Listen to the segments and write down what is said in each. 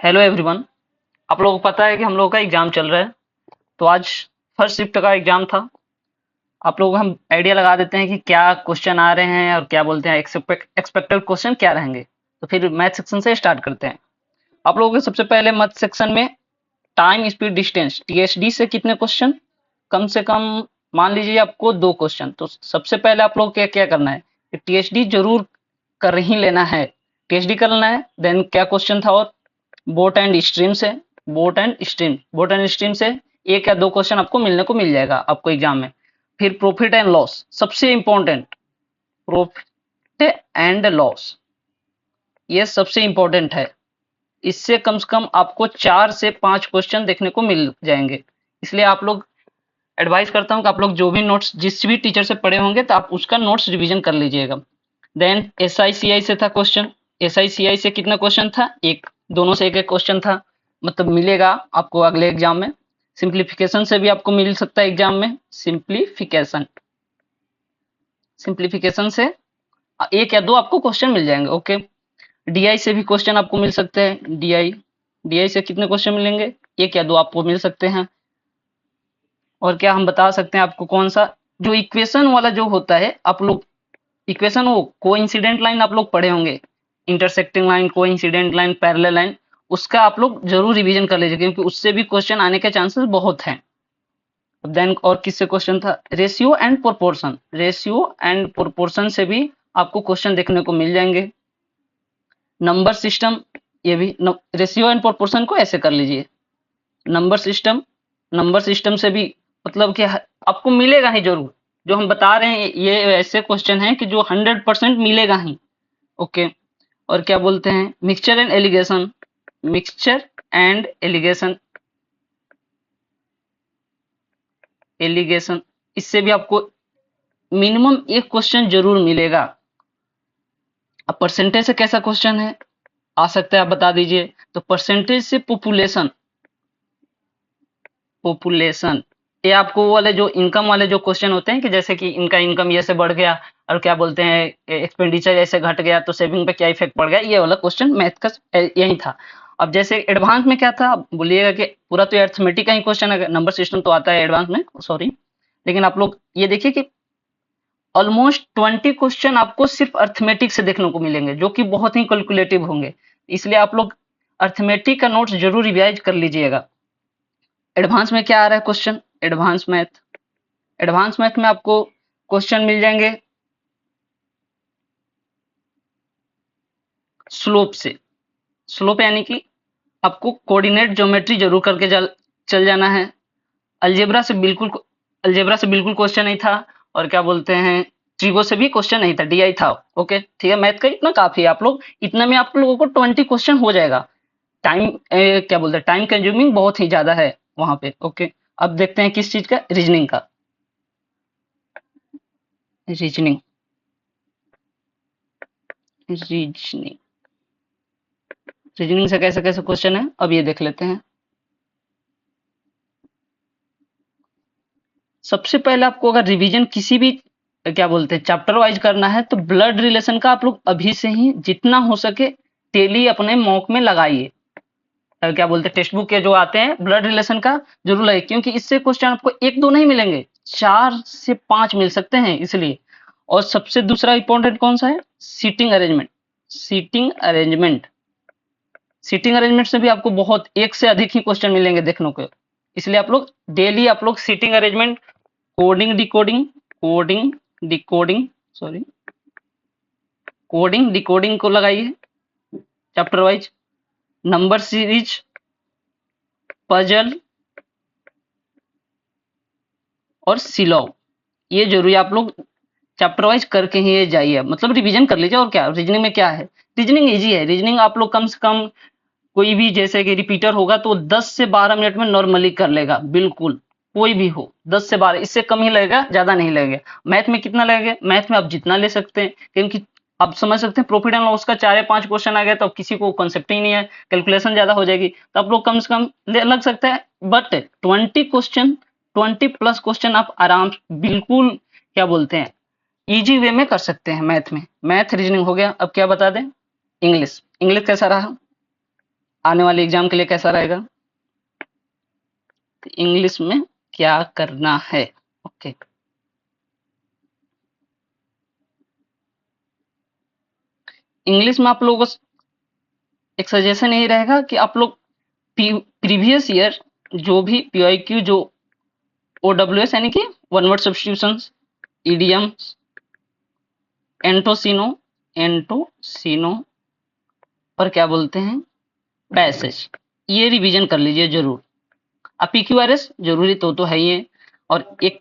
Hello everyone. आप लोगों को पता है कि हम लोगों का एग्जाम चल रहा है। तो आज फर्स्ट शिफ्ट का एग्जाम था। आप लोगों को हम आइडिया लगा देते हैं कि क्या क्वेश्चन आ रहे हैं और क्या बोलते हैं एक्सपेक्टेड क्वेश्चन क्या रहेंगे। तो फिर मैथ सेक्शन से स्टार्ट करते हैं। आप लोगों को सबसे पहले मैथ सेक्शन में टाइम स्पीड डिस्टेंस टीएसडी से कितने क्वेश्चन, कम से कम मान लीजिए आपको दो क्वेश्चन। तो सबसे पहले आप लोग क्या क्या करना है कि टीएसडी जरूर कर ही लेना है। टीएसडी करना है। देन क्या क्वेश्चन था और बोट एंड स्ट्रीम से, बोट एंड स्ट्रीम से एक या दो क्वेश्चन आपको मिलने को मिल जाएगा आपको एग्जाम में। फिर प्रॉफिट एंड लॉस सबसे इंपॉर्टेंट, प्रॉफिट एंड लॉस ये सबसे इंपॉर्टेंट है। इससे कम से कम आपको 4 से 5 क्वेश्चन देखने को मिल जाएंगे। इसलिए आप लोग एडवाइस करता हूँ कि आप लोग जो भी नोट्स जिस भी टीचर से पढ़े होंगे तो आप उसका नोट्स रिवीजन कर लीजिएगा। देन एस आई सी आई से था क्वेश्चन। एस आई सी आई से कितना क्वेश्चन था, एक, दोनों से एक एक क्वेश्चन था। मतलब मिलेगा आपको अगले एग्जाम में। सिंप्लीफिकेशन से भी आपको मिल सकता है एग्जाम में। सिंप्लीफिकेशन सिंप्लीफिकेशन से एक या दो आपको क्वेश्चन मिल जाएंगे। ओके। डीआई से भी क्वेश्चन आपको मिल सकते हैं। डीआई डीआई से कितने क्वेश्चन मिलेंगे, एक या दो आपको मिल सकते हैं। और क्या हम बता सकते हैं आपको, कौन सा जो इक्वेशन वाला जो होता है, आप लोग इक्वेशन वो कोइंसिडेंट लाइन आप लोग पढ़े होंगे, intersecting line, coincident line, parallel line, उसका आप लोग जरूर रिवीजन कर लीजिए क्योंकि उससे भी क्वेश्चन आने के चांसेस बहुत हैं। देन और किससे क्वेश्चन था, ratio and proportion. Ratio and proportion से भी आपको क्वेश्चन देखने को मिल जाएंगे। नंबर सिस्टम, ये भी रेशियो एंड प्रोपोर्शन को ऐसे कर लीजिए। नंबर सिस्टम से भी मतलब कि आपको मिलेगा ही जरूर। जो हम बता रहे हैं ये ऐसे क्वेश्चन हैं कि जो 100% मिलेगा ही। ओके। और क्या बोलते हैं, mixture and allegation. Mixture and allegation इससे भी आपको मिनिमम एक क्वेश्चन जरूर मिलेगा। अब परसेंटेज से कैसा क्वेश्चन है आ सकता है, आप बता दीजिए। तो परसेंटेज से पॉपुलेशन पॉपुलेशन ये आपको वो वाले जो इनकम वाले जो क्वेश्चन होते हैं कि जैसे कि इनका इनकम ये से बढ़ गया और क्या बोलते हैं एक्सपेंडिचर ऐसे घट गया तो सेविंग पे क्या इफेक्ट पड़ गया, ये वाला क्वेश्चन मैथ का यही था। अब जैसे एडवांस में क्या था, आप बोलिएगा कि पूरा तो अर्थमेटिक का ही क्वेश्चन है, नंबर सिस्टम तो आता है एडवांस में, सॉरी। लेकिन आप लोग ये देखिए कि ऑलमोस्ट 20 क्वेश्चन आपको सिर्फ अर्थमेटिक से देखने को मिलेंगे जो कि बहुत ही कैलकुलेटिव होंगे। इसलिए आप लोग अर्थमेटिक का नोट्स जरूर रिवाइज कर लीजिएगा। एडवांस में क्या आ रहा है क्वेश्चन, एडवांस मैथ में आपको क्वेश्चन मिल जाएंगे स्लोप से। स्लोप यानी कि आपको कोऑर्डिनेट ज्योमेट्री जरूर करके चल जाना है। अलजेब्रा से बिल्कुल क्वेश्चन नहीं था। और क्या बोलते हैं, ट्रिगो से भी क्वेश्चन नहीं था, डीआई था। ओके ठीक है, मैथ का इतना काफी है। आप लोग इतना में आप लोगों को 20 क्वेश्चन हो जाएगा। टाइम क्या बोलते हैं, टाइम कंज्यूमिंग बहुत ही ज्यादा है वहां पे। ओके। अब देखते हैं किस चीज का, रीजनिंग का। रीजनिंग रीजनिंग रीजनिंग से कैसे कैसे क्वेश्चन है अब ये देख लेते हैं। सबसे पहले आपको अगर रिवीजन किसी भी क्या बोलते हैं चैप्टर वाइज करना है तो ब्लड रिलेशन का आप लोग अभी से ही जितना हो सके डेली अपने मॉक में लगाइए। क्या बोलते हैं टेक्स्ट बुक के जो आते हैं ब्लड रिलेशन का जरूर लगाइए क्योंकि इससे क्वेश्चन आपको एक दो नहीं मिलेंगे, 4 से 5 मिल सकते हैं इसलिए। और सबसे दूसरा इंपॉर्टेंट कौन सा है, seating arrangement. Seating arrangement seating arrangement से भी आपको बहुत एक से अधिक ही क्वेश्चन मिलेंगे देखने को। इसलिए आप लोग डेली आप लोग seating arrangement, coding decoding sorry coding decoding को लगाइए chapter wise. Number series, puzzle और सिलॉग ये जरूरी आप लोग चैप्टर वाइज करके ही जाइए, मतलब रिवीजन कर लीजिए। और क्या रीजनिंग में क्या है, रीजनिंग इजी है। रीजनिंग आप लोग कम से कम कोई भी जैसे कि रिपीटर होगा तो 10 से 12 मिनट में नॉर्मली कर लेगा, बिल्कुल कोई भी हो 10 से 12, इससे कम ही लगेगा, ज्यादा नहीं लगेगा। मैथ में कितना लगेगा, मैथ में आप जितना ले सकते हैं क्योंकि आप समझ सकते हैं प्रॉफिट एंड लॉस का 4 या 5 क्वेश्चन आ गया तो अब किसी को कॉन्सेप्ट ही नहीं है, कैलकुलेशन ज्यादा हो जाएगी तो आप लोग कम से कम लग सकता है। बट 20 क्वेश्चन, 20+ क्वेश्चन आप आराम बिल्कुल क्या बोलते हैं इजी वे में कर सकते हैं मैथ में। मैथ रीजनिंग हो गया। अब क्या बता दें, इंग्लिश। इंग्लिश कैसा रहा, आने वाले एग्जाम के लिए कैसा रहेगा, इंग्लिश में क्या करना है। ओके, इंग्लिश में आप लोगों को एक सजेशन यही रहेगा कि आप लोग प्रीवियस ईयर जो भी पीआईक्यू, जो ओडब्ल्यूएस यानी कि वन वर्ड सब्स्टिट्यूशंस, इडियम्स, एंटोसिनो एंटोसिनो और क्या बोलते हैं पैसेज, ये रिवीजन कर लीजिए जरूर। अब पीक्यूआरएस जरूरी तो है ही है। और एक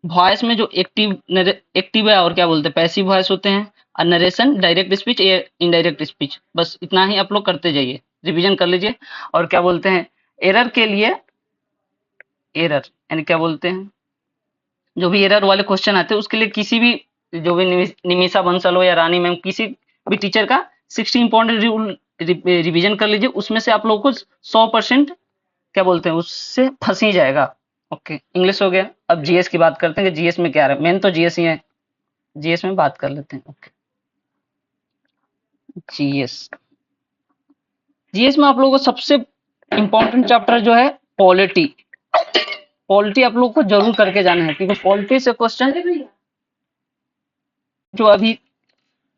वॉइस में जो एक्टिव है और क्या बोलते हैं पैसिव वॉइस होते हैं, और narration, direct speech, indirect speech, बस इतना ही आप लोग करते जाइए, रिवीजन कर लीजिए। और क्या बोलते हैं एरर के लिए, एरर यानी क्या बोलते हैं जो भी एरर वाले क्वेश्चन आते हैं उसके लिए किसी भी, जो भी निमिषा बंसल हो या रानी मैम, किसी भी टीचर का 60 इंपॉर्टेंट रूल रिवीजन कर लीजिए, उसमें से आप लोगों को 100% क्या बोलते हैं उससे फंस ही जाएगा। ओके, इंग्लिश हो गया। अब जीएस की बात करते हैं कि जीएस में क्या है, मेन तो जीएस ही है, जीएस में बात कर लेते हैं। ओके, जीएस, जीएस में आप लोगों को सबसे इंपॉर्टेंट चैप्टर जो है पॉलिटी, पॉलिटी आप लोगों को जरूर करके जाना है, क्योंकि पॉलिटी से क्वेश्चन जो अभी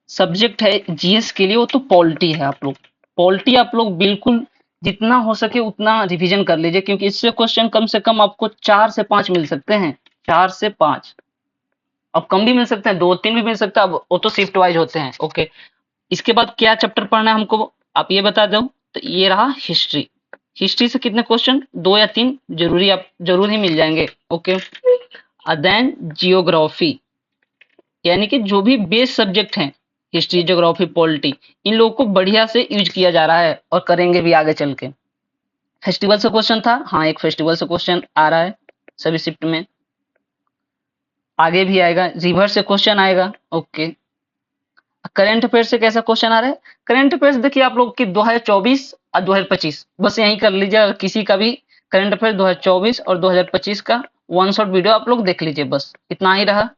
सब्जेक्ट है जीएस के लिए वो तो पॉलिटी है। आप लोग पॉलिटी आप लोग बिल्कुल जितना हो सके उतना रिवीजन कर लीजिए, क्योंकि इससे क्वेश्चन कम से कम आपको 4 से 5 मिल सकते हैं, 4 से 5, अब कम भी मिल सकते हैं, 2-3 भी मिल सकता है, अब वो तो शिफ्ट वाइज होते हैं। ओके, इसके बाद क्या चैप्टर पढ़ना है हमको, आप ये बता दो। तो ये रहा हिस्ट्री, हिस्ट्री से कितने क्वेश्चन, 2 या 3 जरूरी, आप जरूर ही मिल जाएंगे। ओके, देन जियोग्राफी, यानी कि जो भी बेस सब्जेक्ट हैं, हिस्ट्री, ज्योग्राफी, पॉलिटी, इन लोगों को बढ़िया से यूज किया जा रहा है और करेंगे भी आगे चल के। फेस्टिवल से क्वेश्चन था, हाँ एक फेस्टिवल से क्वेश्चन आ रहा है सभी शिफ्ट में, आगे भी आएगा। रिवर से क्वेश्चन आएगा। ओके, करंट अफेयर से कैसा क्वेश्चन आ रहा है, करंट अफेयर्स देखिए आप लोग की 2024 और 2025, बस यही कर लीजिए। अगर किसी का भी करंट अफेयर 2024 और 2025 का वन शॉट वीडियो आप लोग देख लीजिए, बस इतना ही रहा।